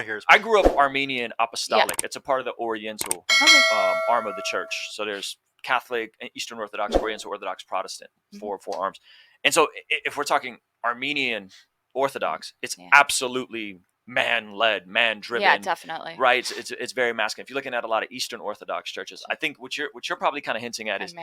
hear his I grew up Armenian Apostolic. It's a part of the Oriental arm of the church. So there's Catholic, Eastern Orthodox, Oriental Orthodox, Protestant, four arms. And so if we're talking Armenian Orthodox, it's absolutely man-led, man-driven. Yeah, definitely. Right? It's very masculine. If you're looking at a lot of Eastern Orthodox churches, I think what you're probably kind of hinting at is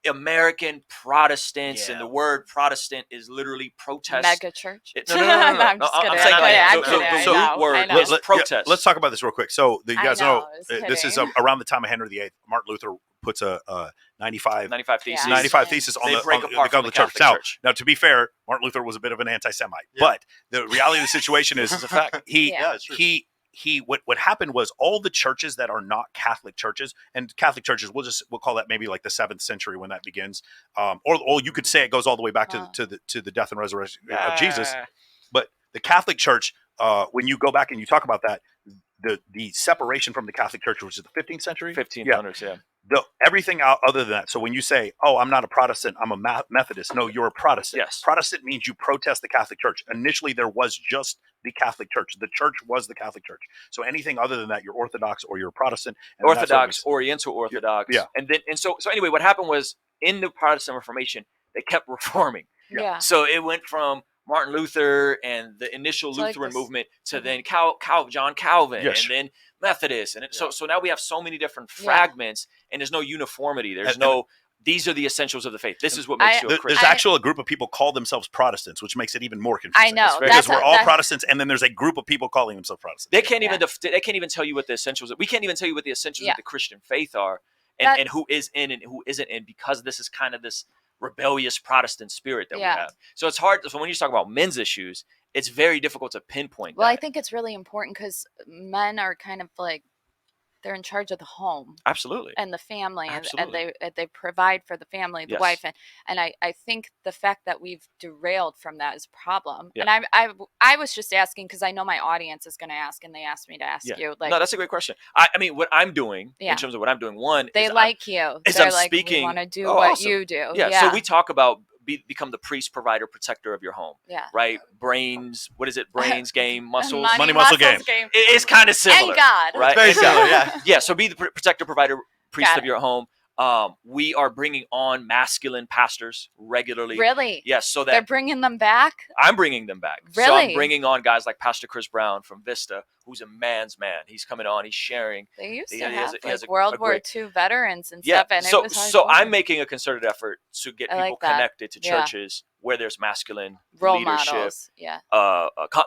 American Protestants, and the word Protestant is literally protest. Mega church. No. I'm just kidding. The root word is protest. Let's talk about this real quick. So you guys know this is around the time of Henry VIII. Martin Luther puts a 95 thesis on the church. Now, to be fair, Martin Luther was a bit of an anti-Semite, but the reality of the situation is a fact. What happened was all the churches that are not Catholic churches, and Catholic churches, we'll call that maybe like the 7th century when that begins, or you could say it goes all the way back to the death and resurrection of Jesus. But the Catholic Church, when you go back and you talk about that, the separation from the Catholic Church, which is the 15th century, 1500s, everything out other than that. So when you say, "Oh, I'm not a Protestant, I'm a Methodist," no, you're a Protestant. Yes. Protestant means you protest the Catholic Church. Initially, there was just the Catholic Church. The church was the Catholic Church. So anything other than that, you're Orthodox or you're Protestant. Orthodox, Oriental Orthodox. Yeah. And so anyway, what happened was in the Protestant Reformation, they kept reforming. Yeah. So it went from Martin Luther and the initial Lutheran movement to then John Calvin, and then Methodist, and so now we have so many different fragments, and there's no uniformity. There's these are the essentials of the faith. This is what makes you a Christian. There's actually a group of people call themselves Protestants, which makes it even more confusing. I know, because we're all Protestants, and then there's a group of people calling themselves Protestants. They can't even tell you what the essentials. We can't even tell you what the essentials of the Christian faith are, and who is in and who isn't in, because this is kind of this rebellious Protestant spirit that we have. So it's hard. So when you talk about men's issues, it's very difficult to pinpoint. Well, I think it's really important because men are kind of like, they're in charge of the home. Absolutely. And the family. And they provide for the family, the wife. And I think the fact that we've derailed from that is a problem. Yeah. And I was just asking because I know my audience is going to ask, and they asked me to ask you. Like, no, that's a great question. I mean, what I'm doing in terms of what I'm doing, one, they like you. They're like, we want to do what you do. Yeah. So we talk about become the priest, provider, protector of your home. Yeah. Right? Brains, what is it? Brains, game, muscles. Money, muscle, game. It's kind of similar. And God. Right? It's very similar, yeah. Yeah, so be the protector, provider, priest of your home. We are bringing on masculine pastors regularly. Really? Yes. So that they're bringing them back? I'm bringing them back. Really? So I'm bringing on guys like Pastor Chris Brown from Vista, who's a man's man. He's coming on. He's sharing. They used to have World War II veterans and stuff. And so, it was so I'm making a concerted effort to get people connected to churches where there's masculine role leadership, models.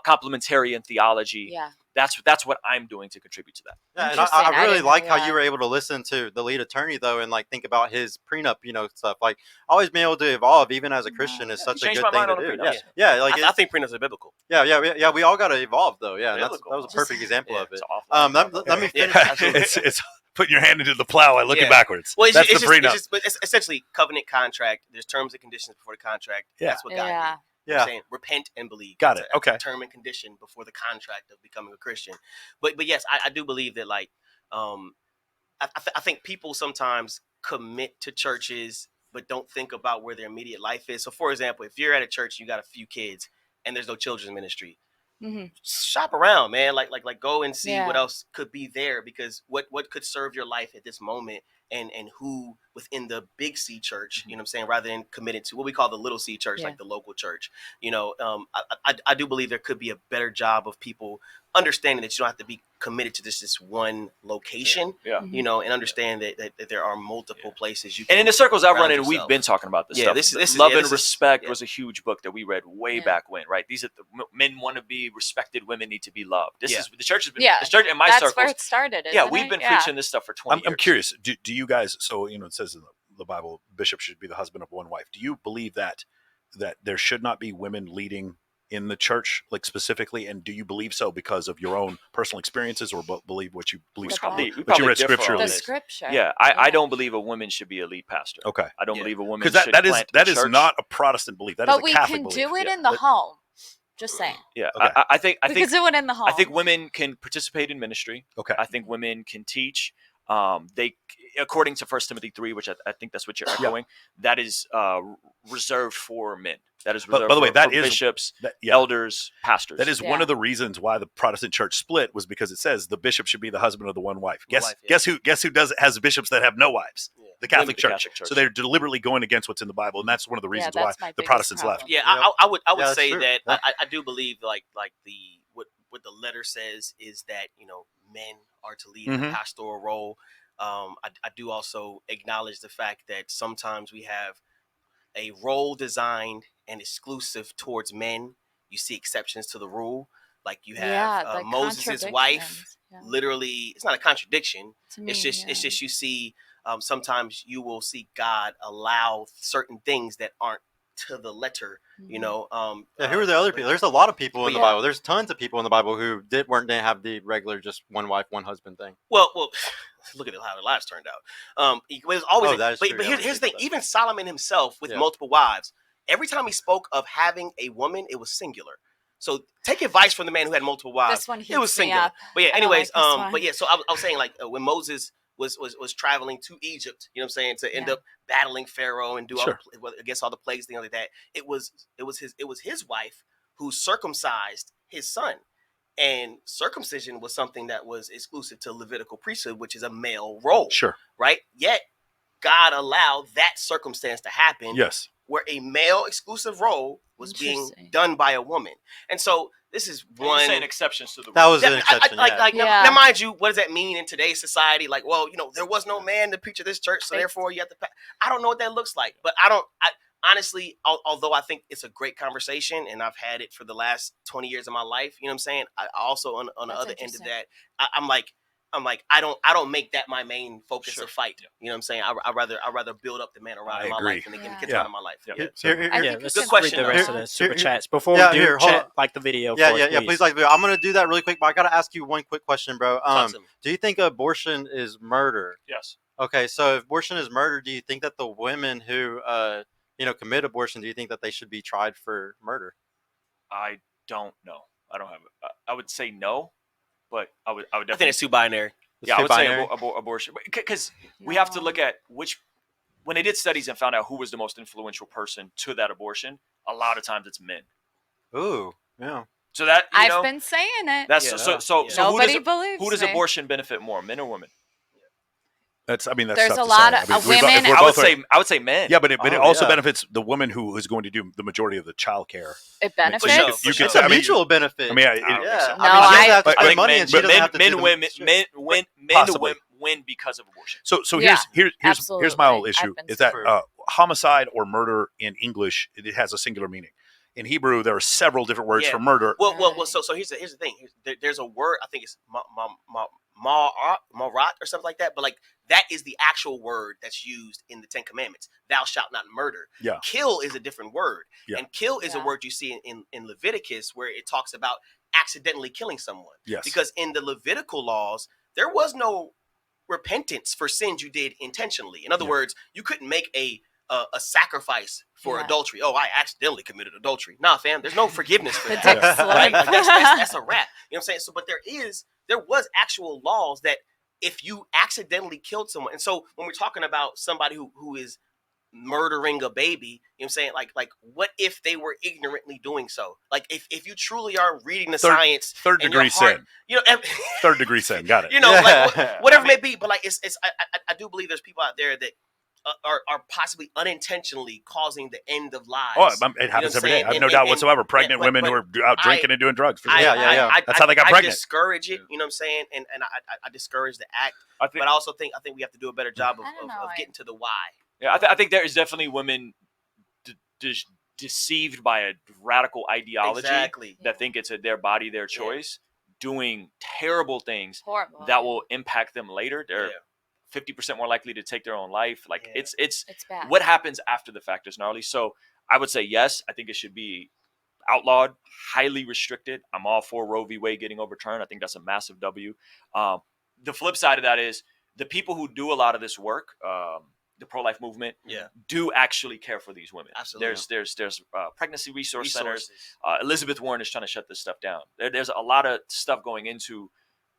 complementarian theology. Yeah. That's what I'm doing to contribute to that. Yeah, and I really like how you were able to listen to the lead attorney though, and like think about his prenup, stuff. Like always being able to evolve, even as a Christian, is such a good thing to do. Yeah, like I think prenups are biblical. Yeah. We all got to evolve though. Yeah, that was a perfect example of it. Let me finish. It's putting your hand into the plow and looking backwards. Well, that's the prenup. It's essentially covenant contract. There's terms and conditions before the contract. Yeah. That's what God did. Yeah. Saying repent and believe. Got it. Okay. Term and condition before the contract of becoming a Christian. But yes, I do believe that I think people sometimes commit to churches but don't think about where their immediate life is. So for example, if you're at a church, you got a few kids and there's no children's ministry, shop around, man. Like go and see what else could be there, because what could serve your life at this moment, and who within the big C church, you know what I'm saying, rather than committed to what we call the little C church, like the local church. I do believe there could be a better job of people understanding that you don't have to be committed to this one location, and understand that there are multiple places you can. And in the circles I've run in, we've been talking about this stuff. This Love and Respect was a huge book that we read way back when, right? These are men want to be respected, women need to be loved. This is the church has been the church in my circles. That's where it started. We've been preaching this stuff for 20 years. I'm curious. Do you guys? So it says in the Bible, bishop should be the husband of one wife. Do you believe that there should not be women leading in the church, like specifically, and do you believe so because of your own personal experiences, or believe what you believe? What you read scripturally? The scripture. I don't believe a woman should be a lead pastor. Okay, I don't believe a woman because should that is not a Protestant belief. That is a Catholic belief. But we can do it in the home. Just saying. Yeah, okay. I think we can do it in the home. I think women can participate in ministry. Okay, I think women can teach. they, according to 1 Timothy 3, which I think that's what you're echoing, that is reserved for men. That is reserved by the way, that for is bishops, elders, pastors. That is one of the reasons why the Protestant church split, was because it says the bishop should be the husband of the one wife. Guess who has bishops that have no wives? The Catholic Church. So they're deliberately going against what's in the Bible, and that's one of the reasons why the Protestants left. Yeah, I would say that I do believe like what the letter says is that men are to lead the pastoral role. I do also acknowledge the fact that sometimes we have a role designed and exclusive towards men. You see exceptions to the rule. Like you have Moses' wife. Literally, it's not a contradiction. It's just you see sometimes you will see God allow certain things that aren't to the letter. Who are the other people? There's a lot of people in the Bible. There's tons of people in the Bible who didn't have the regular just one wife, one husband thing. Well, look at how the lives turned out. It was always, but here's the thing. Even Solomon himself with multiple wives, every time he spoke of having a woman, it was singular. So take advice from the man who had multiple wives. It was singular. But yeah, anyways, so I was saying like when Moses was traveling to Egypt, you know what I'm saying, to end up battling Pharaoh and do against all the plagues, things like that. It was his wife who circumcised his son. And circumcision was something that was exclusive to Levitical priesthood, which is a male role. Sure. Right? Yet, God allowed that circumstance to happen. Yes. Where a male exclusive role was being done by a woman. And so, this is one... You're saying exceptions to the rule. That was an exception, Now, mind you, what does that mean in today's society? Like, well, there was no man to preach at this church, so therefore you have to... I don't know what that looks like. But honestly, although I think it's a great conversation and I've had it for the last 20 years of my life, you know what I'm saying? I also on the other end of that, I'm like, I don't make that my main focus of fight. You know what I'm saying? I rather build up the man around in my life and the kids around in my life. Good question. Read the rest of the super chats before we do chat, like the video. Please like the video. I'm gonna do that really quick, but I gotta ask you one quick question, bro. Do you think abortion is murder? Yes. Okay, so if abortion is murder, do you think that the women who commit abortion, do you think that they should be tried for murder? I don't know. I don't have it. I would say no, but I would definitely. I think it's too binary. I would say abortion, because we have to look at when they did studies and found out who was the most influential person to that abortion. A lot of times it's men. Ooh, yeah. So that I've been saying it. That's so. Nobody believes who does abortion benefit more, men or women? That's there's a lot of women. I would say men. Yeah, but it also benefits the woman who is going to do the majority of the child care. It benefits. It's a mutual benefit. I mean, men win because of abortion. So here's my whole issue is that homicide or murder in English, it has a singular meaning. In Hebrew, there are several different words for murder. Well. So here's the thing. There's a word. I think it's marat or something like that. But like that is the actual word that's used in the Ten Commandments. Thou shalt not murder. Yeah. Kill is a different word. Yeah. And kill is a word you see in Leviticus where it talks about accidentally killing someone. Yes. Because in the Levitical laws, there was no repentance for sins you did intentionally. In other words, you couldn't make a sacrifice for adultery. Oh, I accidentally committed adultery. Nah, fam, there's no forgiveness for that. Right? Like that's a wrap. You know what I'm saying? So, but there was actual laws that if you accidentally killed someone, and so when we're talking about somebody who is murdering a baby, you know what I'm saying? Like what if they were ignorantly doing so? Like if you truly are reading the science, third degree sin. Third degree sin. Got it. Like whatever it may be, but like I do believe there's people out there that are possibly unintentionally causing the end of lives. Oh, it happens every day. I have no doubt whatsoever. Pregnant women who are out drinking and doing drugs. That's how they got pregnant. I discourage it. You know what I'm saying? And I discourage the act. But I also think we have to do a better job of getting to the why. Yeah, I think there is definitely women deceived by a radical ideology that think it's their body, their choice, doing terrible things that will impact them later. They're 50% more likely to take their own life. Like it's bad. What happens after the fact is gnarly. So I would say yes. I think it should be outlawed, highly restricted. I'm all for Roe v. Wade getting overturned. I think that's a massive W. The flip side of that is the people who do a lot of this work. The pro-life movement do actually care for these women. Absolutely. There's pregnancy resource centers. Elizabeth Warren is trying to shut this stuff down. There's a lot of stuff going into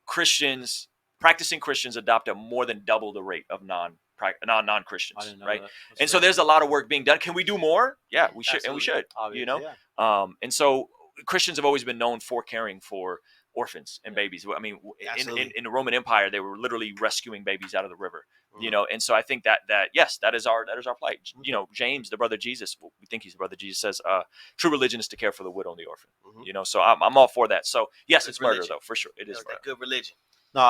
Christians practicing Christians adopt at more than double the rate of non-Christians, right? And so there's a lot of work being done. Can we do more? Yeah, we should. Absolutely. And we should, obviously, and so Christians have always been known for caring for orphans and babies. I mean, in the Roman Empire, they were literally rescuing babies out of the river, and so I think that yes, that is our plight. James, the brother of Jesus, we think he's the brother of Jesus, says, true religion is to care for the widow and the orphan. So I'm all for that. So yes, it's murder though, for sure. It is murder. Good religion. No,